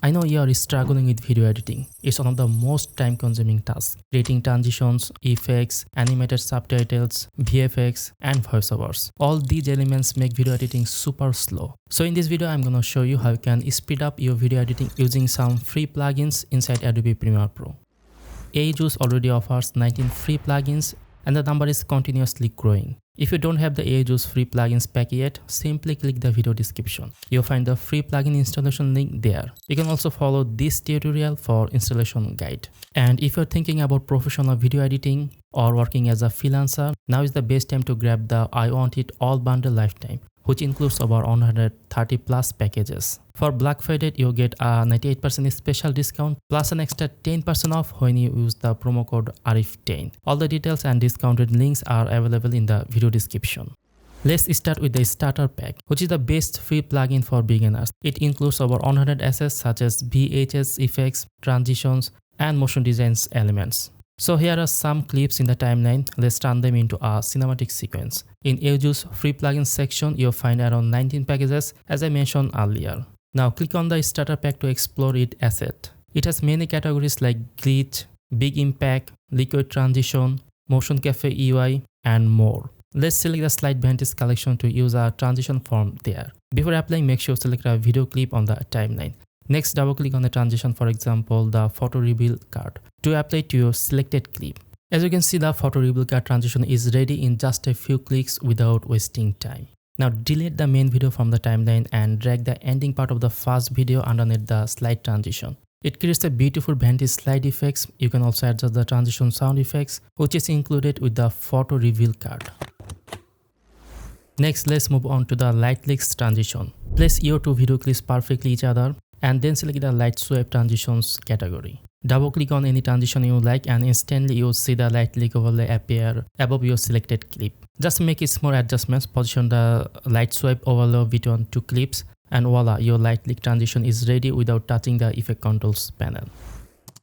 I know you are struggling with video editing. It's one of the most time-consuming tasks. Creating transitions, effects, animated subtitles, VFX, and voiceovers. All these elements make video editing super slow. So in this video, I'm gonna show you how you can speed up your video editing using some free plugins inside Adobe Premiere Pro. AEJuice already offers 19 free plugins, and the number is continuously growing. If you don't have the AEJuice free plugins pack yet, simply click the video description. You'll find the free plugin installation link there. You can also follow this tutorial for installation guide. And if you're thinking about professional video editing or working as a freelancer, now is the best time to grab the I Want It All bundle lifetime, which includes over 130 plus packages. For Black Friday, you'll get a 98% special discount plus an extra 10% off when you use the promo code ARIF10. All the details and discounted links are available in the video description. Let's start with the starter pack, which is the best free plugin for beginners. It includes over 100 assets such as VHS effects, transitions, and motion designs elements. So here are some clips in the timeline. Let's turn them into a cinematic sequence. In AEJuice free plugins section, you'll find around 19 packages as I mentioned earlier. Now click on the starter pack to explore its asset. It has many categories like glitch, big impact, liquid transition, motion cafe UI, and more. Let's select the slide vantage collection to use a transition from there. Before applying, make sure to select a video clip on the timeline. Next, double click on the transition, for example, the photo reveal card, to apply to your selected clip. As you can see, the photo reveal card transition is ready in just a few clicks without wasting time. Now delete the main video from the timeline and drag the ending part of the first video underneath the slide transition. It creates a beautiful vantage slide effects. You can also adjust the transition sound effects, which is included with the photo reveal card. Next, let's move on to the light leaks transition. Place your two video clips perfectly each other and then select the light swipe transitions category. Double click on any transition you like and instantly you'll see the light leak overlay appear above your selected clip. Just make it small adjustments, position the light swipe overlay between two clips, and voila, your light leak transition is ready without touching the effect controls panel.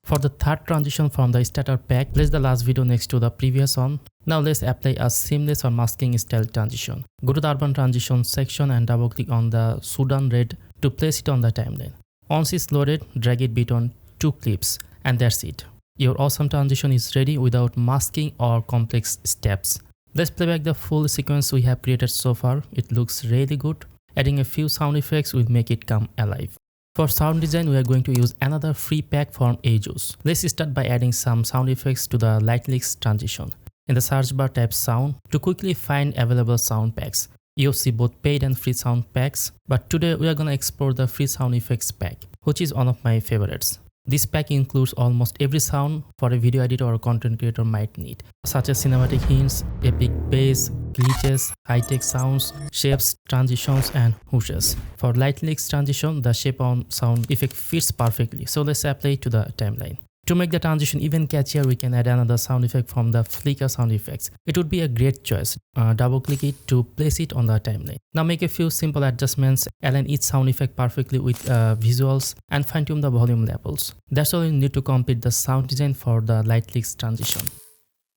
For the third transition from the starter pack, place the last video next to the previous one. Now let's apply a seamless or masking style transition. Go to the urban transition section and double click on the Sudan red to place it on the timeline. Once it's loaded, drag it between two clips, and that's it. Your awesome transition is ready without masking or complex steps. Let's play back the full sequence we have created so far. It looks really good. Adding a few sound effects will make it come alive. For sound design, we are going to use another free pack from AEJuice. Let's start by adding some sound effects to the light leaks transition. In the search bar, type sound to quickly find available sound packs. You'll see both paid and free sound packs, but today we are gonna explore the free sound effects pack, which is one of my favorites. This pack includes almost every sound for a video editor or content creator might need, such as cinematic hints, epic bass, glitches, high-tech sounds, shapes, transitions, and whooshes. For light leaks transition, the shape on sound effect fits perfectly, so let's apply it to the timeline. To make the transition even catchier, we can add another sound effect from the flicker sound effects. It would be a great choice. Double click it to place it on the timeline. Now make a few simple adjustments, align each sound effect perfectly with visuals, and fine tune the volume levels. That's all you need to complete the sound design for the light leaks transition.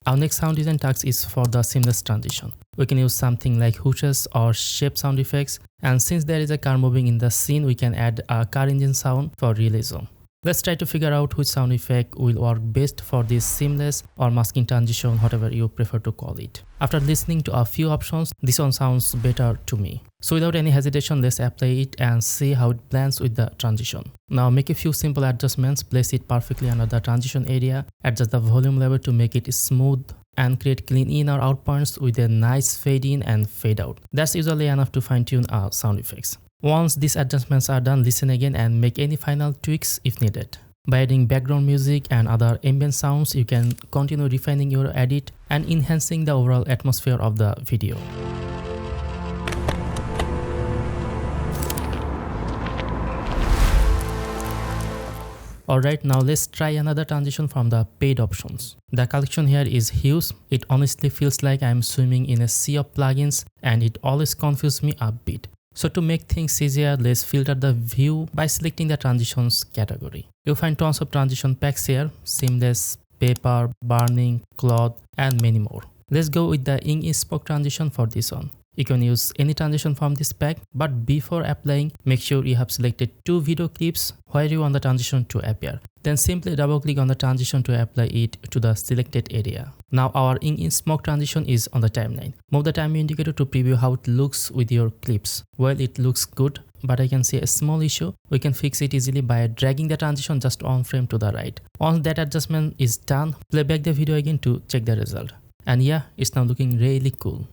Our next sound design task is for the seamless transition. We can use something like whooshes or shape sound effects, and since there is a car moving in the scene, we can add a car engine sound for realism. Let's try to figure out which sound effect will work best for this seamless or masking transition, whatever you prefer to call it. After listening to a few options, this one sounds better to me. So without any hesitation, let's apply it and see how it blends with the transition. Now make a few simple adjustments, place it perfectly under the transition area, adjust the volume level to make it smooth, and create clean in or out points with a nice fade in and fade out. That's usually enough to fine tune our sound effects. Once these adjustments are done, listen again and make any final tweaks if needed. By adding background music and other ambient sounds, you can continue refining your edit and enhancing the overall atmosphere of the video. Alright, now let's try another transition from the paid options. The collection here is huge. It honestly feels like I'm swimming in a sea of plugins and it always confuses me a bit. So to make things easier, let's filter the view by selecting the transitions category. You'll find tons of transition packs here: seamless, paper, burning, cloth, and many more. Let's go with the ink spoke transition for this one. You can use any transition from this pack, but before applying, make sure you have selected 2 video clips where you want the transition to appear. Then simply double click on the transition to apply it to the selected area. Now our ink in smoke transition is on the timeline. Move the time indicator to preview how it looks with your clips. Well, it looks good, but I can see a small issue. We can fix it easily by dragging the transition just 1 frame to the right. Once that adjustment is done, play back the video again to check the result. And yeah, it's now looking really cool.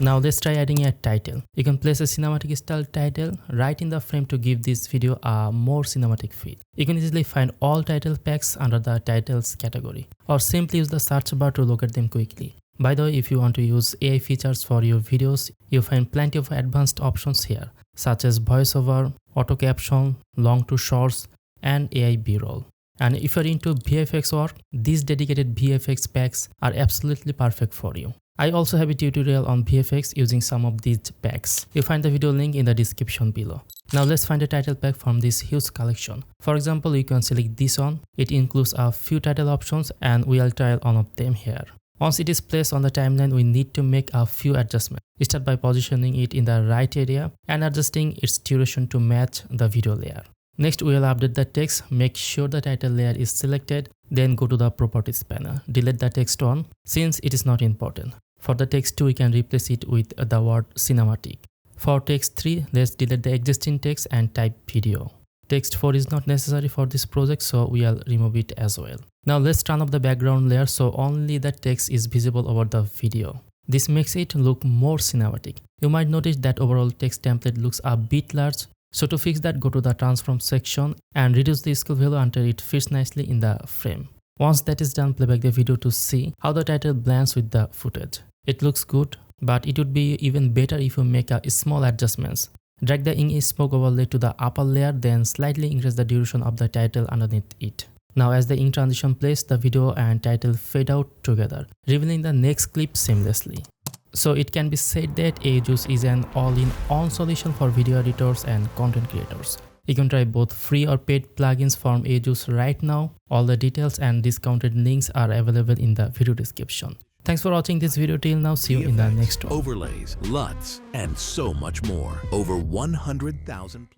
Now let's try adding a title. You can place a cinematic style title right in the frame to give this video a more cinematic feel. You can easily find all title packs under the titles category, or simply use the search bar to locate them quickly. By the way, if you want to use AI features for your videos, you find plenty of advanced options here, such as voiceover, auto caption, long to shorts, and AI B-roll. And if you're into VFX work, these dedicated VFX packs are absolutely perfect for you. I also have a tutorial on VFX using some of these packs. You'll find the video link in the description below. Now let's find a title pack from this huge collection. For example, you can select this one. It includes a few title options and we'll trial one of them here. Once it is placed on the timeline, we need to make a few adjustments. Start by positioning it in the right area and adjusting its duration to match the video layer. Next, we will update the text. Make sure the title layer is selected. Then go to the properties panel. Delete the text one since it is not important. For the text 2, we can replace it with the word cinematic. For text 3, let's delete the existing text and type video. Text 4 is not necessary for this project, so we'll remove it as well. Now let's turn off the background layer so only the text is visible over the video. This makes it look more cinematic. You might notice that overall text template looks a bit large. So to fix that, go to the transform section and reduce the scale value until it fits nicely in the frame. Once that is done, play back the video to see how the title blends with the footage. It looks good, but it would be even better if you make a small adjustments. Drag the ink smoke overlay to the upper layer, then slightly increase the duration of the title underneath it. Now as the ink transition plays, the video and title fade out together, revealing the next clip seamlessly. So it can be said that AEJuice is an all-in-one solution for video editors and content creators. You can try both free or paid plugins from AEJuice right now. All the details and discounted links are available in the video description. Thanks for watching this video till now. See you in the next one. Overlays, LUTs, and so much more. Over 100,000